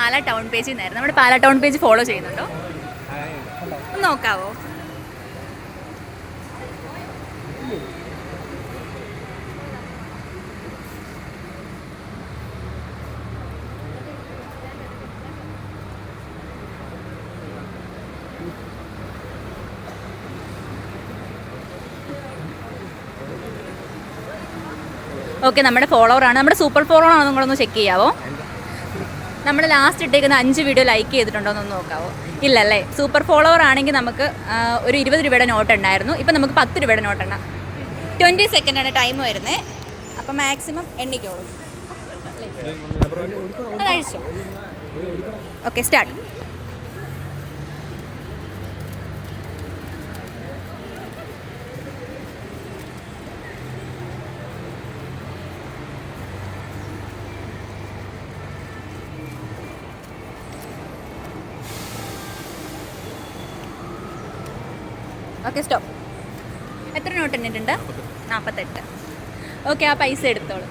Pala town പേജിൽ നിന്നായിരുന്നു. നമ്മുടെ പാലാ ടൗൺ പേജ് ഫോളോ ചെയ്യുന്നുണ്ടോ? ഒന്ന് നോക്കാവോ? ഓക്കെ, നമ്മുടെ ഫോളോവറാണ്. നമ്മുടെ സൂപ്പർ ഫോളോവർ ആണോ നിങ്ങളൊന്ന് ചെക്ക് ചെയ്യാവോ? നമ്മൾ ലാസ്റ്റ് ഇട്ടേക്കുന്ന 5 വീഡിയോ ലൈക്ക് ചെയ്തിട്ടുണ്ടോ എന്നൊന്ന് നോക്കാവോ? ഇല്ലല്ലേ. സൂപ്പർ ഫോളോവർ ആണെങ്കിൽ നമുക്ക് ഒരു 20 രൂപയുടെ നോട്ട് ഉണ്ടായിരുന്നു. ഇപ്പം നമുക്ക് 10 രൂപയുടെ നോട്ടുണ്ട്. 20 സെക്കൻഡാണ് ടൈം വരുന്നത്. അപ്പം മാക്സിമം എണ്ണിക്കോളൂ. അതഴിച്ചോ? Okay, start. Okay, stop. എത്ര നോട്ട് എണ്ണിട്ടുണ്ട്? 48. ഓക്കെ, ആ പൈസ എടുത്തോളൂ.